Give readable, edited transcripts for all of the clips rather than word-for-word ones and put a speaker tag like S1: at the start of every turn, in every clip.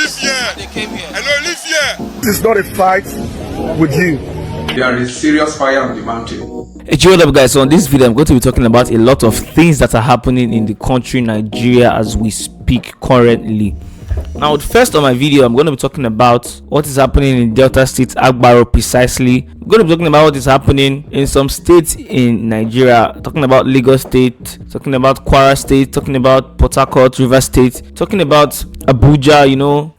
S1: live here.
S2: They came here.
S1: Hello, live here.
S3: This is not a fight with you.
S4: There is serious fire on the mountain.
S5: Hey, what up, guys? So on this video, I'm going to be talking about a lot of things that are happening in the country Nigeria as we speak currently. Now, first on my video, I'm going to be talking about what is happening in Delta State, Abaro precisely. I'm going to be talking about what is happening in some states in Nigeria, talking about Lagos State, talking about Kwara State, talking about Port Harcourt, River State, talking about Abuja.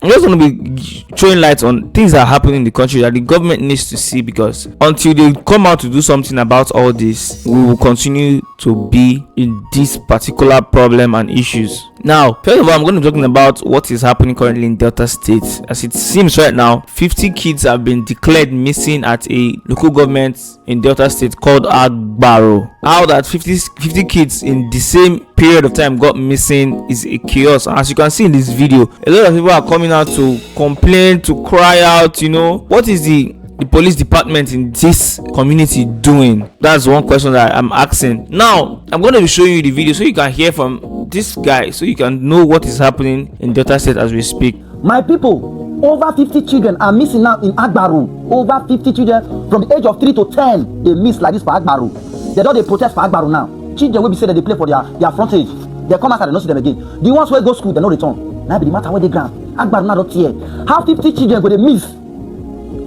S5: I'm just going to be throwing light on things that are happening in the country that the government needs to see, because until they come out to do something about all this, we will continue to be in this particular problem and issues. Now, first of all, I'm going to be talking about what is happening currently in Delta State. As it seems right now, 50 kids have been declared missing at a local government in Delta State called Abaro. How that 50 kids in the same period of time got missing is a chaos. As you can see in this video, a lot of people are coming out to complain, to cry out. What is the police department in this community doing? That's one question that I'm asking. Now, I'm going to be showing you the video so you can hear from this guy, so you can know what is happening in Delta State as we speak.
S6: My people, over 50 children are missing now in Abaro. Over 50 children from the age of 3 to 10, they miss like this for Abaro. They don't protest for Abaro now. Children will be said that they play for their frontage. They come outside and don't see them again. The ones who go school, they no return. Now be the matter where they ground. Abaro now don't hear. How 50 children go they miss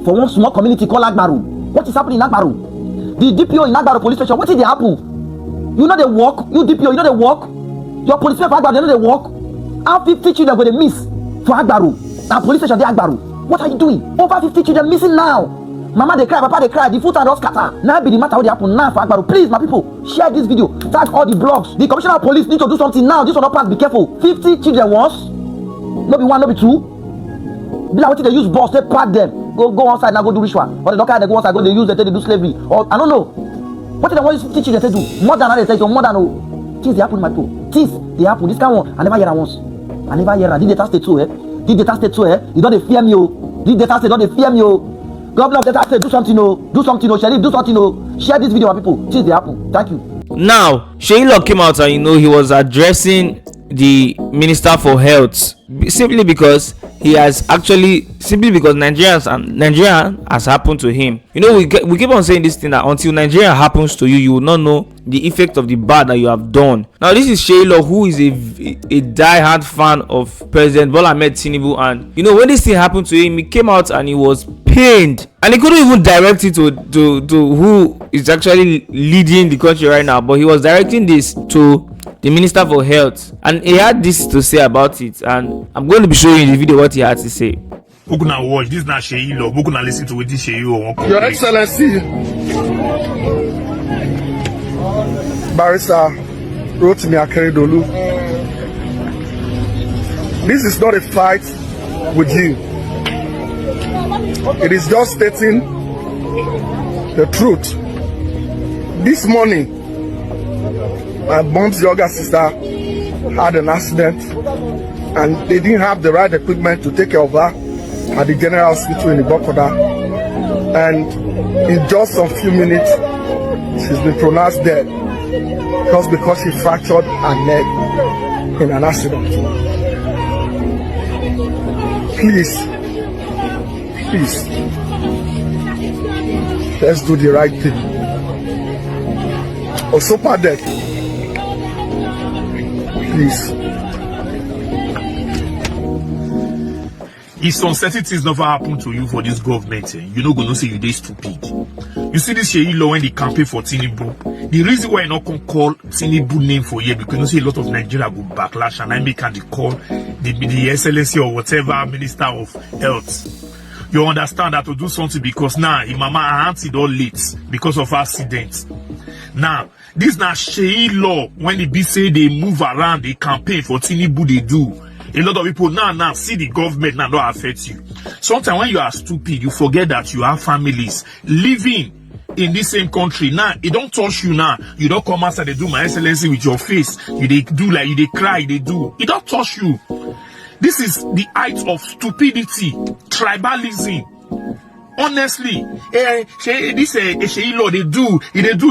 S6: for one small community called Abaro? What is happening in Abaro? The DPO in Abaro police station, what did they happen? You know they walk. You DPO, you know they walk. Your policemen for Abaro, they know they walk. How 50 children go they miss for Abaro? Now police station they Abaro. What are you doing? Over 50 children missing now. Mama they cry, papa they cry, the foot and all scatter. Now be the matter what they happen now for Abaro. Please, my people, share this video. Tag all the blogs. The commissioner of police need to do something now. This one not pass, be careful. 50 children once. No be one, no be two. Be like what they use boss, they pack them. Go outside now, go do ritual. Or they don't care, they go outside, go they use they do slavery. Or I don't know. What did they want 50 children to do? More than they say, more than no. Things they happen, my people. Things they happen. This kind of one, I never hear that once. I never hear that. Did Delta State too, Did Delta State too, You don't fear me, Did Delta State don't fear me, Governor of Delta State, do something, Do something, Sheriff, do something, Share this video, my people. Things they happen. Thank you.
S5: Now, Seyi Law came out and he was addressing the Minister for Health simply because Nigeria has happened to him. We keep on saying this thing that until Nigeria happens to you, you will not know the effect of the bad that you have done. Now, this is Seyi Law, who is a die-hard fan of President Bola Ahmed Tinubu, and when this thing happened to him, he came out and he was pained, and he couldn't even direct it to who is actually leading the country right now, but he was directing this to the Minister for Health, and he had this to say about it, and I'm going to be showing you the video what he had to say.
S7: Who can watch this? Not Seyi Law. Who can listen to what this Seyi Law?
S3: Your Excellency, Barrister Rotimi Akeredolu, this is not a fight with you. It is just stating the truth. This morning, my mom's younger sister had an accident and they didn't have the right equipment to take care of her at the general hospital in Ibokoda, and in just some few minutes she's been pronounced dead just because she fractured her neck in an accident. Please, let's do the right thing. Osopa deck, please.
S7: If some certain things never happen to you for this government, you not gonna say you dey stupid. You see this Seyi Law when they campaign for Tinubu. The reason why I not can call Tinubu name for here, because you see a lot of Nigeria go backlash, and I make can call the excellency or whatever minister of health. You understand that to do something because now mama her auntie don't late because of accident. Now this na Seyi Law when they be say they move around, they campaign for Tinubu, they do. A lot of people now see the government now don't affect you. Sometimes when you are stupid, you forget that you have families living in this same country. Now it don't touch you now. You don't come outside, they do my excellency with your face. You do like you they cry, they do. It don't touch you. This is the height of stupidity, tribalism. Honestly, this Seyi Law they do,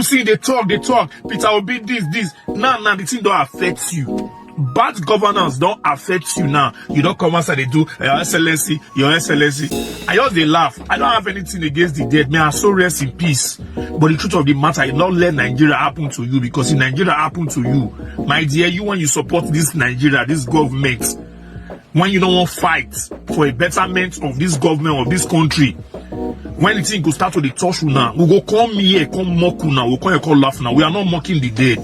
S7: see they talk. Peter Obi this. Now the thing don't affect you. Bad governance don't affect you now. You don't come outside, they do your excellency, your excellency. I just they laugh. I don't have anything against the dead. May I so rest in peace. But the truth of the matter, you not let Nigeria happen to you, because if Nigeria happen to you, my dear, you when you support this Nigeria, this government, when you don't want to fight for a betterment of this government of this country, when the thing go start to the touch you now, we go come here, come mock you now, we come here, come laugh now. We are not mocking the dead.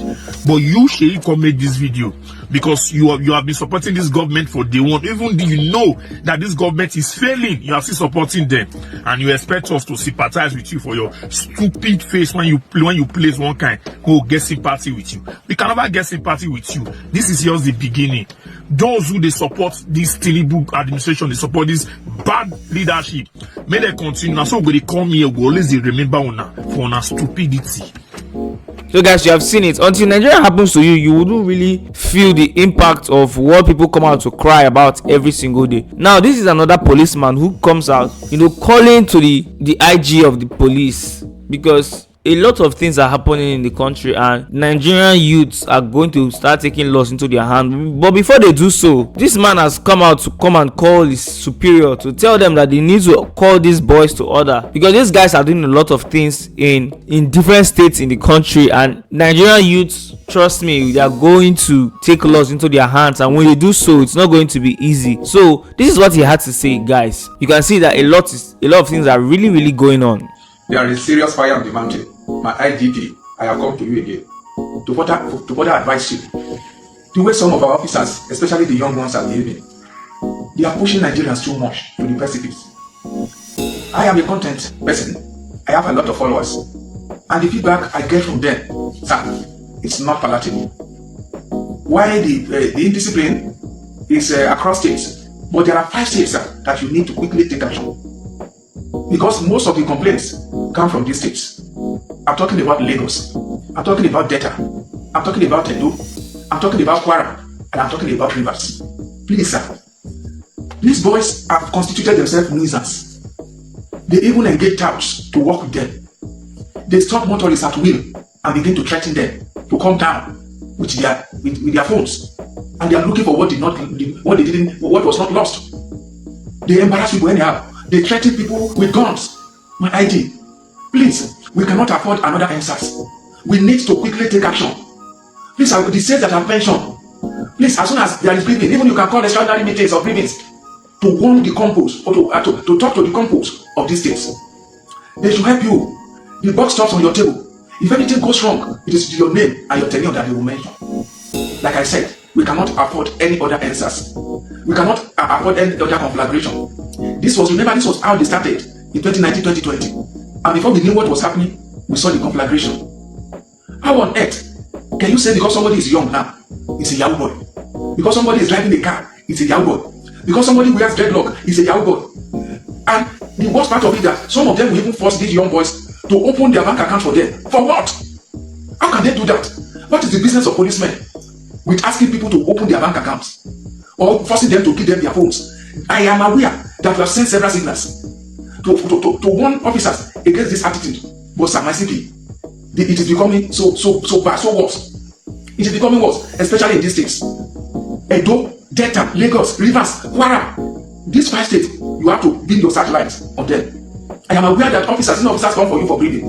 S7: But you, Seyi, come make this video because you have been supporting this government for day one. Even though you know that this government is failing, you are still supporting them. And you expect us to sympathize with you for your stupid face when you place one kind, go get sympathy with you. We can never get sympathy with you. This is just the beginning. Those who they support this Tinubu administration, they support this bad leadership, may they continue. Now, so when they come here, we always they remember for our stupidity.
S5: So guys, you have seen it. Until Nigeria happens to you, you wouldn't really feel the impact of what people come out to cry about every single day. Now, this is another policeman who comes out, calling to the IG of the police, because a lot of things are happening in the country and Nigerian youths are going to start taking laws into their hands. But before they do so, this man has come out to come and call his superior to tell them that they need to call these boys to order, because these guys are doing a lot of things in different states in the country, and Nigerian youths, trust me, they are going to take laws into their hands, and when they do so, it's not going to be easy. So this is what he had to say, guys. You can see that a lot of things are really going on.
S4: There is serious fire on the mountain. My IGP, I have come to you again to further advise you. The way some of our officers, especially the young ones, are behaving, they are pushing Nigerians too much to the precipice. I am a content person. I have a lot of followers, and the feedback I get from them, sir, it's not palatable. Why the indiscipline is across states, but there are 5 states, sir, that you need to quickly take action, because most of the complaints come from these states. I'm talking about Lagos, I'm talking about Delta, I'm talking about Edo, I'm talking about Kwara, and I'm talking about Rivers. Please, sir, these boys have constituted themselves nuisance. They even engage touts to work with them. They stop motorists at will and begin to threaten them to come down with their phones, and they are looking for what was not lost. They embarrass people anyhow. They threaten people with guns. My ID, please. We cannot afford another answers. We need to quickly take action. Please, the states that I've mentioned, please, as soon as there is briefing, even you can call extraordinary meetings or briefings to warn the compos or to talk to the compos of these states. They should help you. The box stops on your table. If anything goes wrong, it is your name and your tenure that they will mention. Like I said, we cannot afford any other answers. We cannot afford any other conflagration. This was how they started in 2019-2020. And before we knew what was happening, we saw the conflagration. How on earth can you say because somebody is young now, it's a Yahoo boy? Because somebody is driving a car, it's a Yahoo boy? Because somebody wears dreadlock, it's a Yahoo boy? And the worst part of it that some of them will even force these young boys to open their bank account for them. For what? How can they do that? What is the business of policemen with asking people to open their bank accounts or forcing them to give them their phones? I am aware that we have sent several signals to warn officers against this attitude, but sir, my CP, it is becoming so bad, so worse. It is becoming worse, especially in these states: Edo, Delta, Lagos, Rivers, Kwara. These 5 states, you have to build your satellites on them. I am aware that officers come for you for briefing.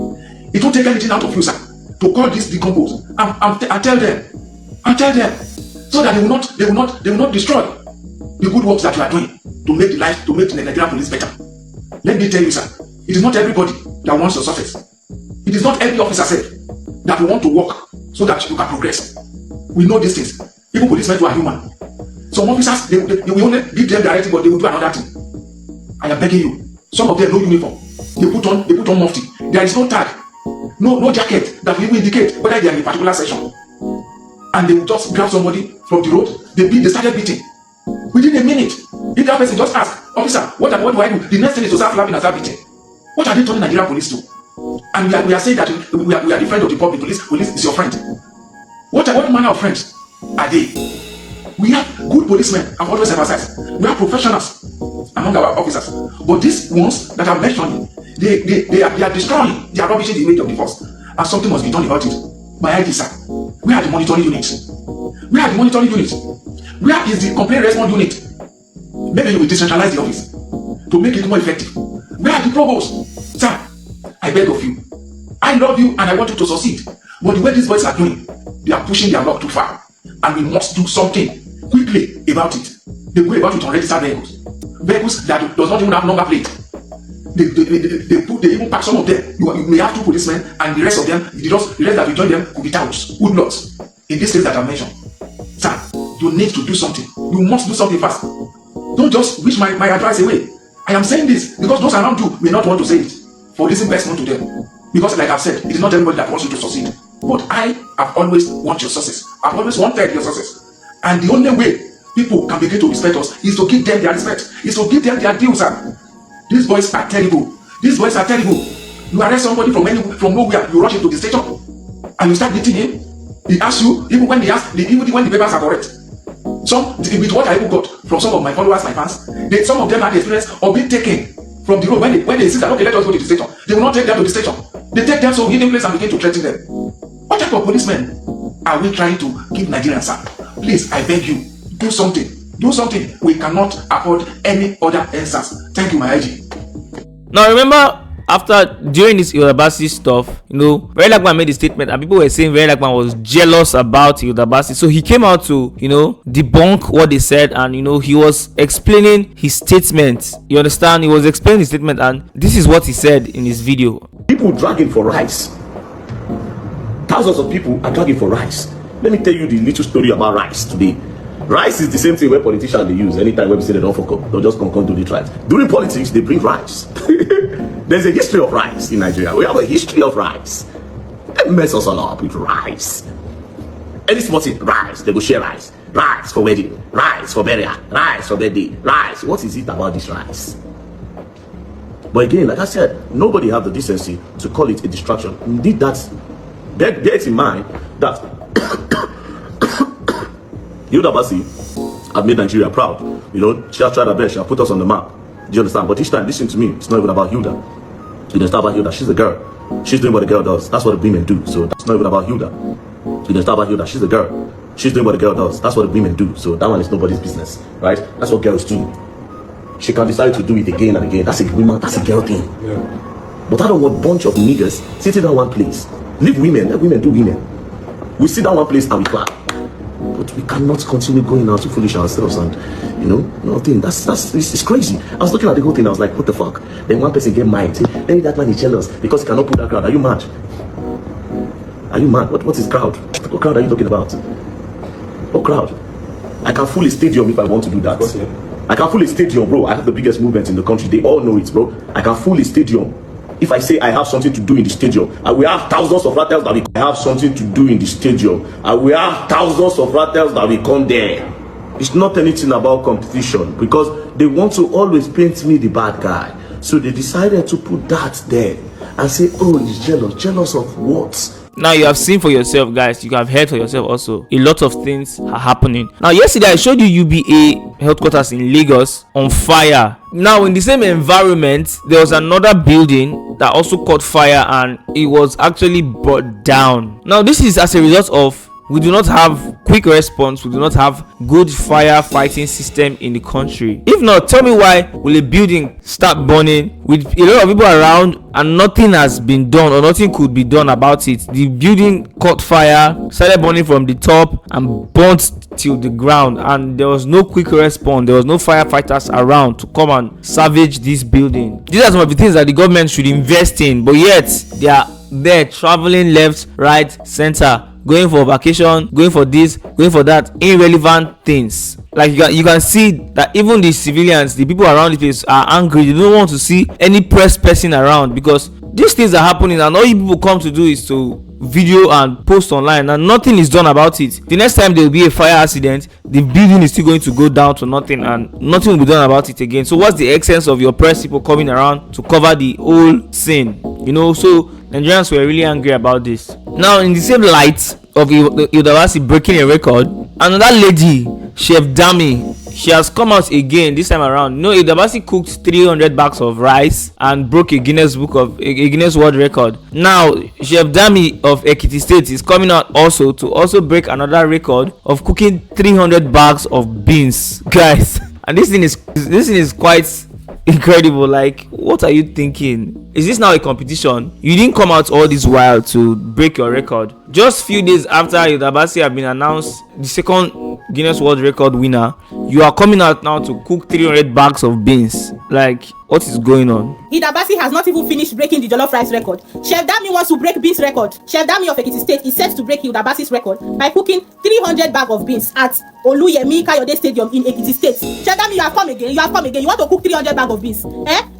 S4: It won't take anything out of you, sir, to call this decompose and tell them, so that they will not destroy the good works that you are doing to make the Nigerian police better. Let me tell you, sir, it is not everybody that wants your success. It is not every officer said that we want to work so that you can progress. We know these things. Even policemen who are human. Some officers, they will only give them directing, but they will do another thing. I am begging you. Some of them no uniform. They put on mufti. There is no tag, no jacket that will indicate whether they are in a particular section. And they will just grab somebody from the road. They started beating. Within a minute, if that person just ask, officer, what do I do? The next thing is to start flapping and start beating. What are they turning Nigerian police to? And we are saying that we are the friend of the public. Police is your friend. What manner of friends are they? We have good policemen, I've always emphasized. We have professionals among our officers. But these ones that I'm mentioning, they are destroying, they are rubbishing the image of the force. And something must be done about it. My ID, sir, we are the monitoring units. Where is the complaint response unit? Maybe you will decentralize the office to make it more effective. Where are the provosts? Sir, I beg of you. I love you and I want you to succeed. But the way these boys are doing, they are pushing their luck too far. And we must do something quickly about it. They go about it on registered vehicles. Vehicles that does not even have number plate. They even pack some of them. You may have 2 policemen and the rest of them, the rest that will join them could be touts, hoodlums. In this case that I mentioned. Sir, you need to do something. You must do something fast. Don't just wish my advice away. I am saying this because those around you may not want to say it for this investment to them. Because like I've said, it is not everybody that wants you to succeed. But I have always wanted your success. I've always wanted your success. And the only way people can begin to respect us is to give them their respect. Is to give them their due, sir. These boys are terrible. These boys are terrible. You arrest somebody from nowhere, you rush into the station and you start beating him. He asks you, even when the papers are correct. Some, with what I even got from some of my followers, my fans, some of them had the experience of being taken from the road when they insist that, okay, let us go to the station. They will not take them to the station. They take them to a hidden place and begin to threaten them. What type of policemen are we trying to give Nigerians, sir? Please, I beg you, do something. Do something. We cannot afford any other answers. Thank you, my IG.
S5: Now remember, during this Yodabasi stuff, VeryDarkMan made a statement and people were saying VeryDarkMan was jealous about Yodabasi. So he came out to, debunk what they said, and he was explaining his statement. You understand? He was explaining his statement, and this is what he said in his video.
S1: People dragging for rice. Thousands of people are dragging for rice. Let me tell you the little story about rice today. Rice is the same thing where politicians they use anytime when we say they don't fuck up, they'll just come to the tribes. During politics, they bring rice. There's a history of rice in Nigeria. We have a history of rice. They mess us all up with rice. Any small thing, rice, they go share rice. Rice for wedding, rice for burial, rice for birthday, rice. What is it about this rice? But again, like I said, nobody have the decency to call it a distraction. Indeed, bear it in mind that Yodabasi have made Nigeria proud. She has tried her best. She has put us on the map. Do you understand? But each time, listen to me. It's not even about Hilda. It's not about Hilda. She's a girl. She's doing what a girl does. That's what the women do. So that's not even about Hilda. It's not about Hilda. She's a girl. She's doing what a girl does. That's what the women do. So that one is nobody's business, right? That's what girls do. She can decide to do it again and again. That's a woman. That's a girl thing. Yeah. But I don't want a bunch of niggas sitting down one place. Leave women. Let women do women. We sit down one place and we clap. But we cannot continue going out to foolish ourselves and, nothing. It's crazy. I was looking at the whole thing. I was like, what the fuck? Then one person get mad. Say, maybe that man is jealous because he cannot put that crowd. Are you mad? Are you mad? What is crowd? What crowd are you talking about? What crowd? I can fool a stadium if I want to do that. I can fool a stadium, bro. I have the biggest movement in the country. They all know it, bro. I can fool a stadium. If I say I have something to do in the stadium, I will have thousands of rattlers that will have something to do in the stadium. I will have thousands of rattlers that will come there. It's not anything about competition because they want to always paint me the bad guy. So they decided to put that there and say, oh, he's jealous. Jealous of what?
S5: Now you have seen for yourself, guys. You have heard for yourself also. A lot of things are happening. Now yesterday I showed you UBA headquarters in Lagos on fire. Now in the same environment, there was another building that also caught fire and it was actually brought down. Now this is as a result of we do not have quick response. We do not have good firefighting system in the country. If not, tell me why will a building start burning with a lot of people around and nothing has been done or nothing could be done about it? The building caught fire, started burning from the top and burnt till the ground, and there was no quick response. There was no firefighters around to come and salvage this building. These are some of the things that the government should invest in, but yet they are there traveling left, right, center, going for vacation, going for this, going for that, irrelevant things. Like you can see that even the civilians, the people around the place are angry. They don't want to see any press person around because these things are happening and all you people come to do is to video and post online and nothing is done about it. The next time there will be a fire accident, the building is still going to go down to nothing and nothing will be done about it again. So what's the essence of your press people coming around to cover the whole scene? So Nigerians were really angry about this. Now in the same light of Yodabasi breaking a record, Another lady, Chef Dami, she has come out again this time around. Idabasi cooked 300 bags of rice and broke a Guinness World Record. Now Chef Dami of Ekiti State is coming out also to break another record of cooking 300 bags of beans, guys. And this thing is quite incredible. Like, what are you thinking? Is this now a competition? You didn't come out all this while to break your record. Just few days after Idabasi have been announced the second Guinness World Record winner, you are coming out now to cook 300 bags of beans. Like, what is going on?
S2: Idabasi has not even finished breaking the jollof rice record. Chef Dami wants to break beans record. Chef Dami of Ekiti State is set to break Idabasi's record by cooking 300 bags of beans at Oluyemi Kayode Stadium in Ekiti State. Chef Dami, you have come again. You want to cook 300 bags of beans?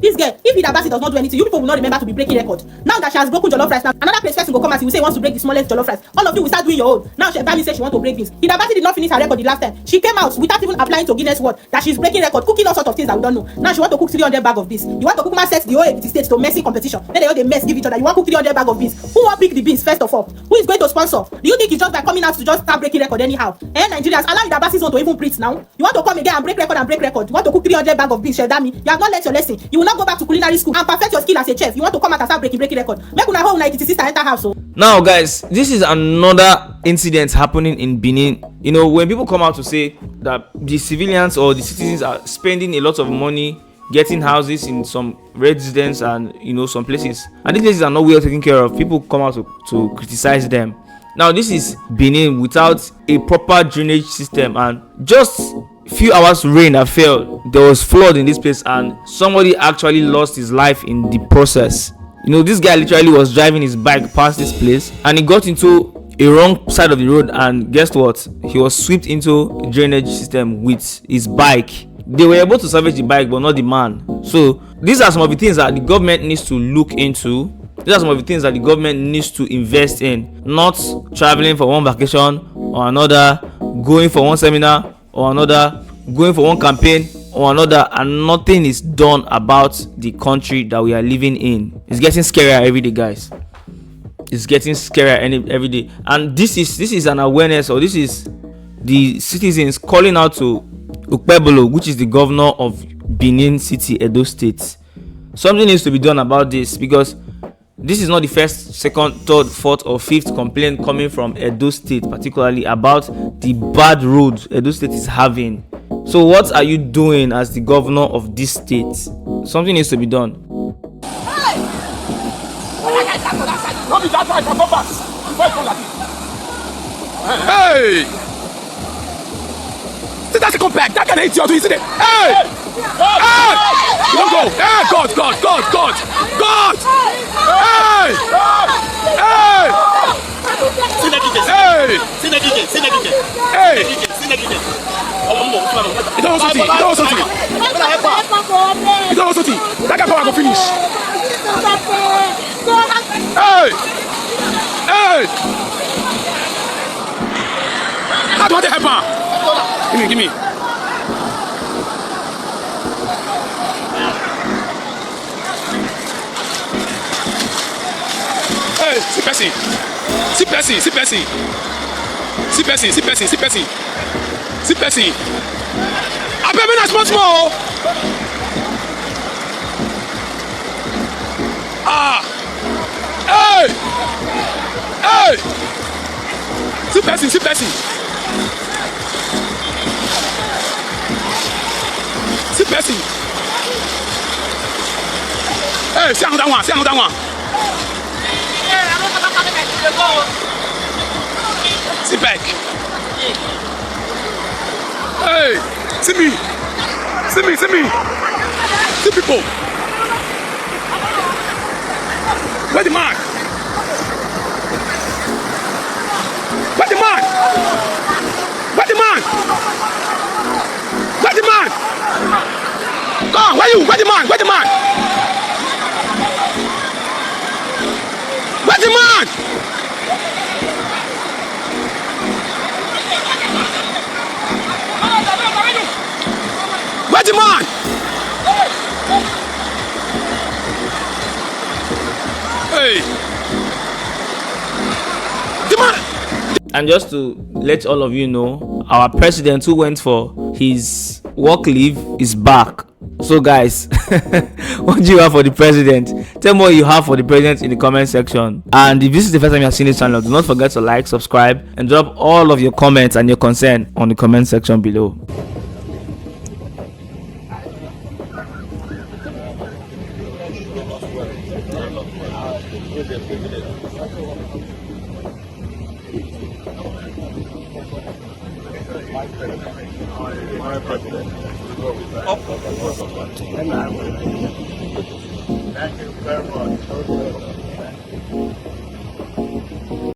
S2: This girl, if Idabasi does not do anything, you people will not remember to be breaking record. Now that she has broken jollof rice, now another person will come and he will say he wants to break the smallest jollof rice. All of you will start doing your own. Now Chef Dami says she wants to break beans. Idabasi did not finish her record the last time. She came out without even applying to Guinness World that she's breaking record, cooking all sorts of things that we don't know. Now she want to cook 300 bags of beans. You want to cook set the whole Ekiti State to messy competition. Then they all they mess give each other. You want to cook 300 bags of beans. Who will pick the beans first of all? Who is going to sponsor? Do you think it's just by coming out to just start breaking record anyhow? Nigerians, allow Idabasi's one to even preach now. You want to come again and break record. You want to cook 300 bags of beans, Chef Dami. You have not learned your lesson. You will not go back to culinary school and perfect your skill as a chef. You want to come out and start breaking record. Make una home Ekiti sister enter house.
S5: Now guys, this is another incident happening in Benin. When people come out to say that the civilians or the citizens are spending a lot of money getting houses in some residents and some places, and these places are not well taken care of, people come out to criticize them. Now this is Benin without a proper drainage system, and just few hours rain that fell, there was flood in this place and somebody actually lost his life in the process. This guy literally was driving his bike past this place and he got into a wrong side of the road, and guess what, he was swept into a drainage system with his bike. They were able to salvage the bike but not the man. So these are some of the things that the government needs to look into. These are some of the things that the government needs to invest in, not traveling for one vacation or another, going for one seminar or another, going for one campaign or another, and nothing is done about the country that we are living in. It's getting scarier every day, guys. It's getting scarier every day. And this is an awareness, or this is the citizens calling out to Okpebholo, which is the governor of Benin City, Edo State. Something needs to be done about this, because this is not the first, second, third, fourth or fifth complaint coming from Edo State, particularly about the bad roads Edo State is having. So what are you doing as the governor of this state? Something needs to be done.
S8: Hey! That's a compact. That can hit you, isn't it? Hey! Hey! Don't go. Hey! God! Hey! Hey! Hey! You don't want something. That guy go finish. Hey! Hey! How do I help her? Give me. Hey, see Percy. I bet me that's much more. Hey! See Percy. Hey, see another one. Sit back. Hey, see me. See people. Where the man? Go on, where the man? Where the man? Hey.
S5: And just to let all of you know, our president who went for his work leave is back. So guys, what do you have for the president? Tell me what you have for the president in the comment section. And if this is the first time you have seen this channel, do not forget to like, subscribe, and drop all of your comments and your concern on the comment section below.
S8: My president.